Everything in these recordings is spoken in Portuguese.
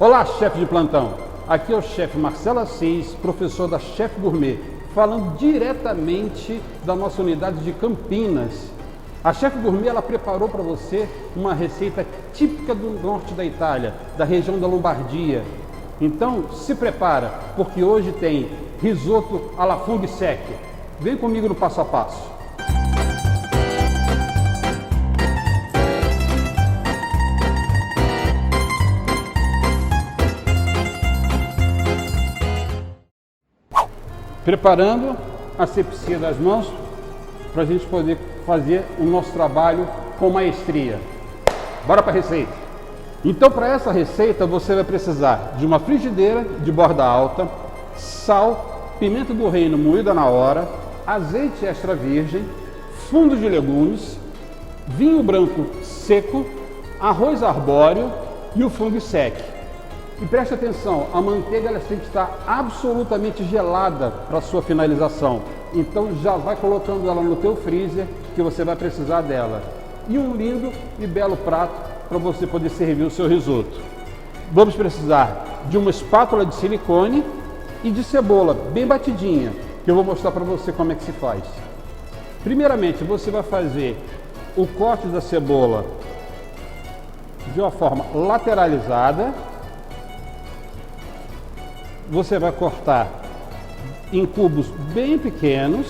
Olá, chefe de plantão! Aqui é o chefe Marcelo Assis, professor da Chef Gourmet, falando diretamente da nossa unidade de Campinas. A Chef Gourmet ela preparou para você uma receita típica do norte da Itália, da região da Lombardia. Então, se prepara, porque hoje tem risoto alla funghi secchi. Vem comigo no passo a passo. Preparando a asepsia das mãos para a gente poder fazer o nosso trabalho com maestria. Bora para a receita. Então, para essa receita você vai precisar de uma frigideira de borda alta, sal, pimenta do reino moída na hora, azeite extra virgem, fundo de legumes, vinho branco seco, arroz arbóreo e o funghi secchi. E preste atenção, a manteiga ela tem que estar absolutamente gelada para sua finalização. Então já vai colocando ela no teu freezer que você vai precisar dela. E um lindo e belo prato para você poder servir o seu risoto. Vamos precisar de uma espátula de silicone e de cebola bem batidinha, que eu vou mostrar para você como é que se faz. Primeiramente, você vai fazer o corte da cebola de uma forma lateralizada. Você vai cortar em cubos bem pequenos.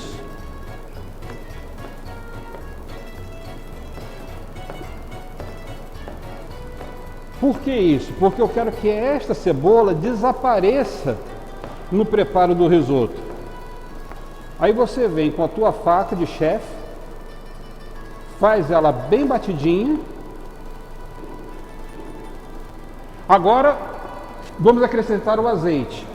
Por que isso? Porque eu quero que esta cebola desapareça no preparo do risoto. Aí você vem com a tua faca de chefe, faz ela bem batidinha. Agora vamos acrescentar o azeite.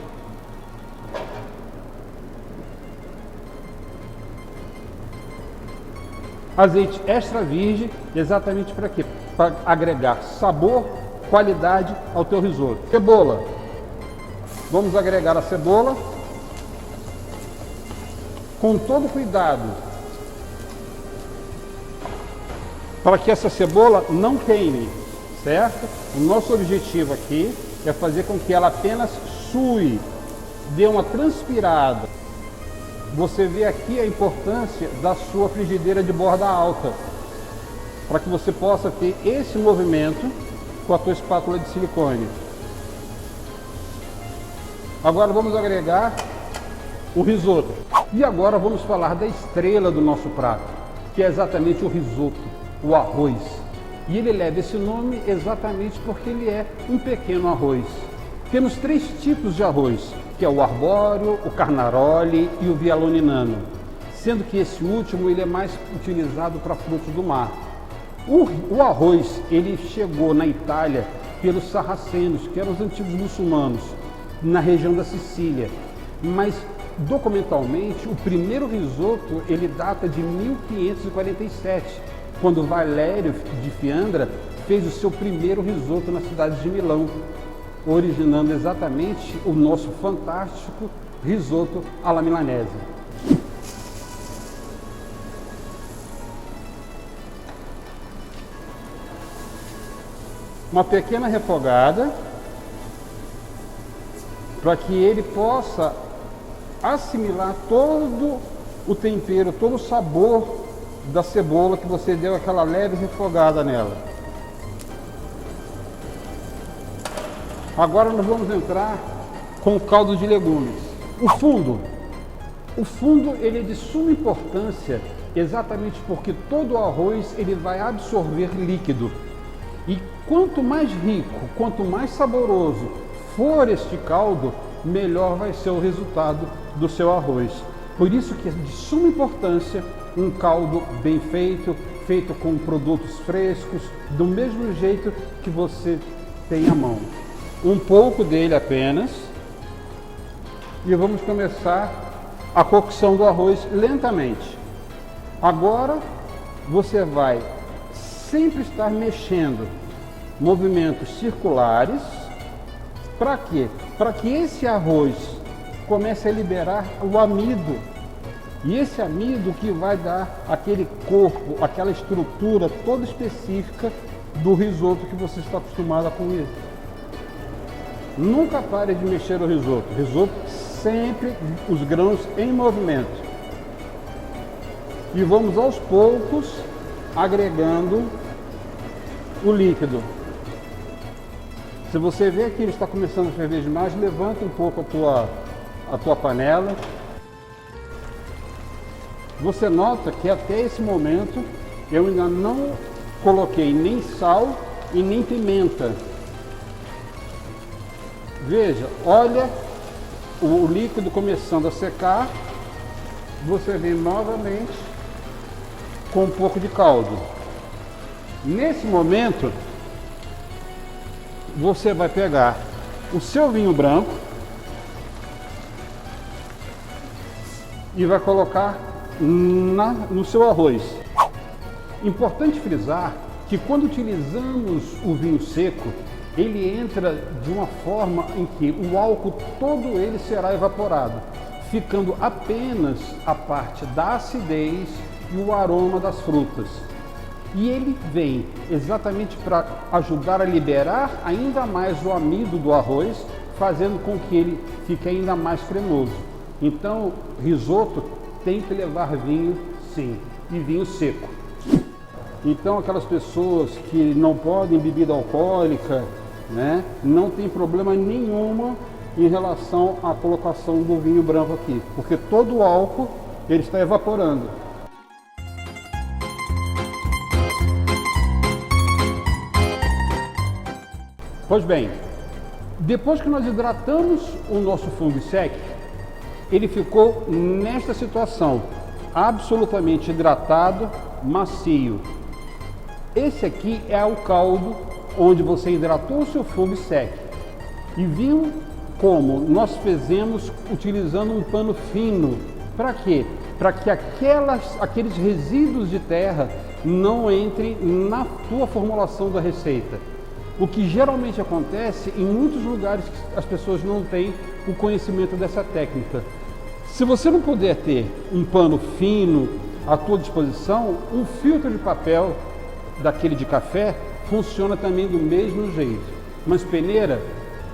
Azeite extra virgem, exatamente para quê? Para agregar sabor, qualidade ao teu risoto. Cebola. Vamos agregar a cebola com todo cuidado, para que essa cebola não queime, certo? O nosso objetivo aqui é fazer com que ela apenas sue, dê uma transpirada. Você vê aqui a importância da sua frigideira de borda alta, para que você possa ter esse movimento com a tua espátula de silicone. Agora vamos agregar o risoto. E agora vamos falar da estrela do nosso prato, que é exatamente o risoto, o arroz. E ele leva esse nome exatamente porque ele é um pequeno arroz. Temos três tipos de arroz, que é o arbóreo, o carnaroli e o vialoninano, sendo que esse último ele é mais utilizado para frutos do mar. O arroz ele chegou na Itália pelos sarracenos, que eram os antigos muçulmanos, na região da Sicília. Mas documentalmente o primeiro risoto ele data de 1547. Quando Valério de Fiandra fez o seu primeiro risoto na cidade de Milão, originando exatamente o nosso fantástico risoto alla milanese. Uma pequena refogada para que ele possa assimilar todo o tempero, todo o sabor da cebola que você deu aquela leve refogada nela. Agora nós vamos entrar com o caldo de legumes. O fundo ele é de suma importância exatamente porque todo o arroz ele vai absorver líquido. E quanto mais rico, quanto mais saboroso for este caldo, melhor vai ser o resultado do seu arroz. Por isso que é de suma importância um caldo bem feito, feito com produtos frescos, do mesmo jeito que você tem à mão. Um pouco dele apenas. E vamos começar a cocção do arroz lentamente. Agora você vai sempre estar mexendo, movimentos circulares. Para quê? Para que esse arroz comece a liberar o amido. E esse amido que vai dar aquele corpo, aquela estrutura toda específica do risoto que você está acostumado a comer. Nunca pare de mexer o risoto. Risoto sempre os grãos em movimento. E vamos aos poucos agregando o líquido. Se você vê que ele está começando a ferver demais, levanta um pouco a tua panela. Você nota que até esse momento eu ainda não coloquei nem sal e nem pimenta. Veja, olha o líquido começando a secar. Você vem novamente com um pouco de caldo. Nesse momento, você vai pegar o seu vinho branco e vai colocar no seu arroz. Importante frisar que quando utilizamos o vinho seco, ele entra de uma forma em que o álcool todo ele será evaporado, ficando apenas a parte da acidez e o aroma das frutas. E ele vem exatamente para ajudar a liberar ainda mais o amido do arroz, fazendo com que ele fique ainda mais cremoso. Então, risoto tem que levar vinho, sim, e vinho seco. Então, aquelas pessoas que não podem bebida alcoólica, né, não tem problema nenhuma em relação à colocação do vinho branco aqui, porque todo o álcool ele está evaporando. Pois bem, depois que nós hidratamos o nosso fungo sec, ele ficou nesta situação, absolutamente hidratado, macio. Esse aqui é o caldo onde você hidratou o seu fungo sec. E viu como nós fizemos utilizando um pano fino. Para quê? Para que aqueles resíduos de terra não entrem na tua formulação da receita. O que geralmente acontece em muitos lugares que as pessoas não têm o conhecimento dessa técnica. Se você não puder ter um pano fino à tua disposição, um filtro de papel daquele de café funciona também do mesmo jeito. Mas peneira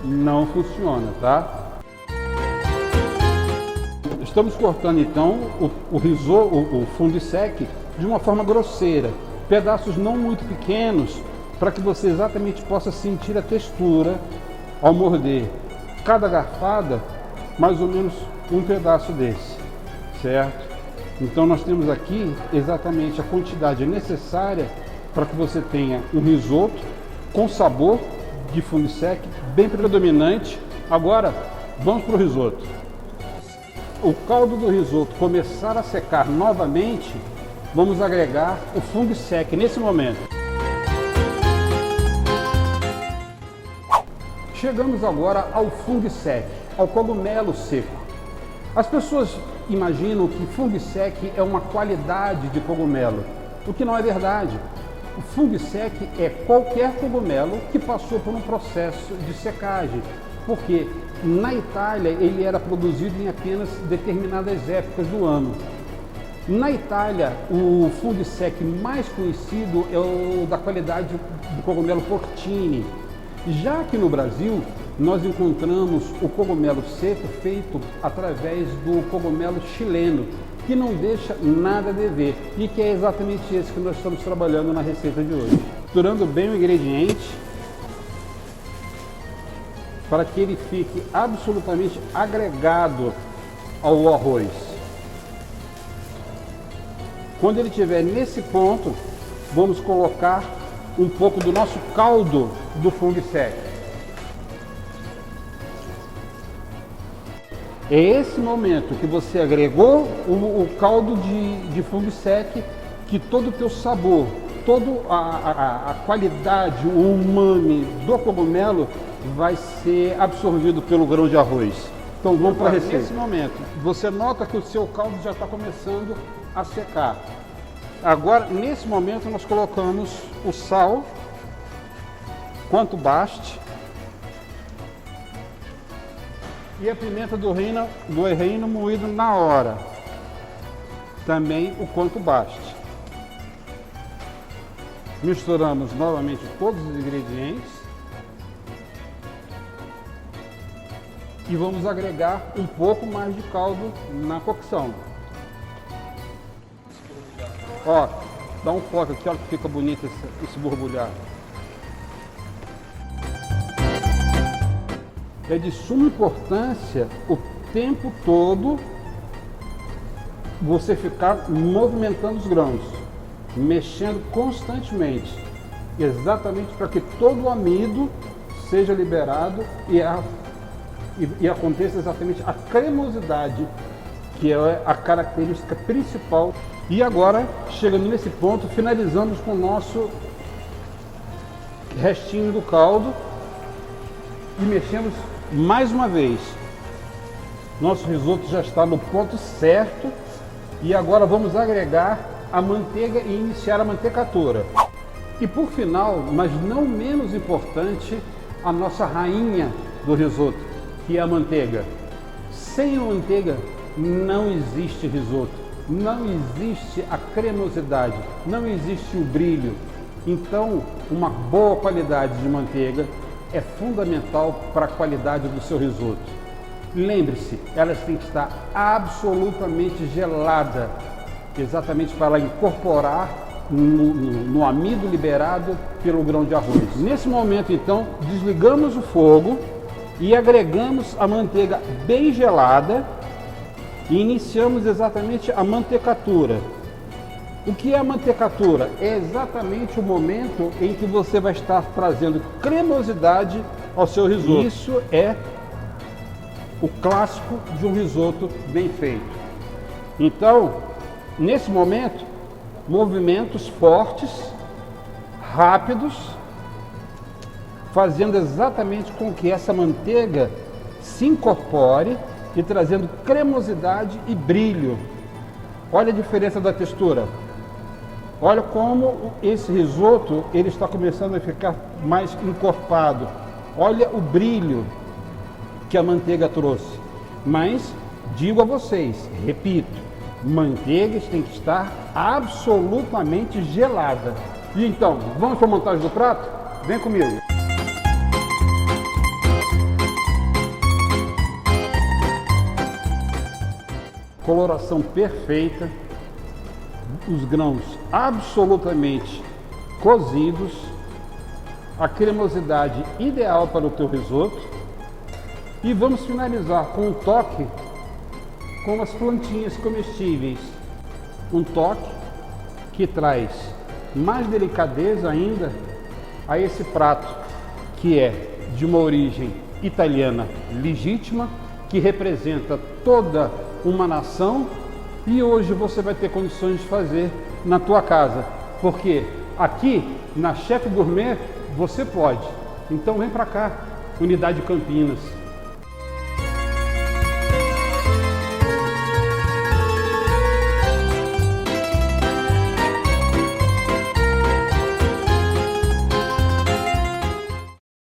não funciona, tá? Estamos cortando então o fungo sec de uma forma grosseira, pedaços não muito pequenos, para que você exatamente possa sentir a textura ao morder. Cada garfada, mais ou menos um pedaço desse, certo? Então nós temos aqui exatamente a quantidade necessária para que você tenha um risoto com sabor de fungo sec bem predominante. Agora vamos para o risoto. O caldo do risoto começar a secar novamente, vamos agregar o fungo sec nesse momento. Chegamos agora ao fungo sec, ao cogumelo seco. As pessoas imaginam que fungo sec é uma qualidade de cogumelo, o que não é verdade. O fungo sec é qualquer cogumelo que passou por um processo de secagem, porque na Itália ele era produzido em apenas determinadas épocas do ano. Na Itália, o fungo sec mais conhecido é o da qualidade do cogumelo Porcini. Já aqui no Brasil, nós encontramos o cogumelo seco feito através do cogumelo chileno, que não deixa nada a dever e que é exatamente esse que nós estamos trabalhando na receita de hoje. Misturando bem o ingrediente para que ele fique absolutamente agregado ao arroz. Quando ele estiver nesse ponto, vamos colocar um pouco do nosso caldo do fungo sec. É esse momento que você agregou o caldo de fungo sec que todo o teu sabor, toda a qualidade, o umami do cogumelo vai ser absorvido pelo grão de arroz. Então vamos para a receita. Nesse momento, você nota que o seu caldo já está começando a secar. Agora, nesse momento, nós colocamos o sal, quanto baste, e a pimenta do reino moído na hora, também o quanto baste. Misturamos novamente todos os ingredientes. e vamos agregar um pouco mais de caldo na cocção. Ó, dá um foco aqui, olha que fica bonito esse borbulhar. É de suma importância o tempo todo você ficar movimentando os grãos, mexendo constantemente, exatamente para que todo o amido seja liberado e aconteça exatamente a cremosidade, que é a característica principal. E agora, chegando nesse ponto, finalizamos com o nosso restinho do caldo e mexemos mais uma vez. Nosso risoto já está no ponto certo e agora vamos agregar a manteiga e iniciar a mantecatura. E por final, mas não menos importante, a nossa rainha do risoto, que é a manteiga. Sem a manteiga não existe risoto, não existe a cremosidade, não existe o brilho. Então, uma boa qualidade de manteiga é fundamental para a qualidade do seu risoto. Lembre-se, elas têm que estar absolutamente gelada, exatamente para ela incorporar no amido liberado pelo grão de arroz. Nesse momento, então, desligamos o fogo e agregamos a manteiga bem gelada e iniciamos exatamente a mantecatura. O que é a mantecatura? É exatamente o momento em que você vai estar trazendo cremosidade ao seu risoto. Isso é o clássico de um risoto bem feito. Então, nesse momento, movimentos fortes, rápidos, fazendo exatamente com que essa manteiga se incorpore e trazendo cremosidade e brilho. Olha a diferença da textura. Olha como esse risoto ele está começando a ficar mais encorpado. Olha o brilho que a manteiga trouxe. Mas digo a vocês, repito, manteigas tem que estar absolutamente gelada. E então, vamos para a montagem do prato? Vem comigo. Coloração perfeita, os grãos absolutamente cozidos, a cremosidade ideal para o teu risoto. E vamos finalizar com um toque com as plantinhas comestíveis. Um toque que traz mais delicadeza ainda a esse prato, que é de uma origem italiana legítima, que representa toda uma nação, e hoje você vai ter condições de fazer na tua casa, porque aqui na Chef Gourmet você pode. Então vem para cá, Unidade Campinas.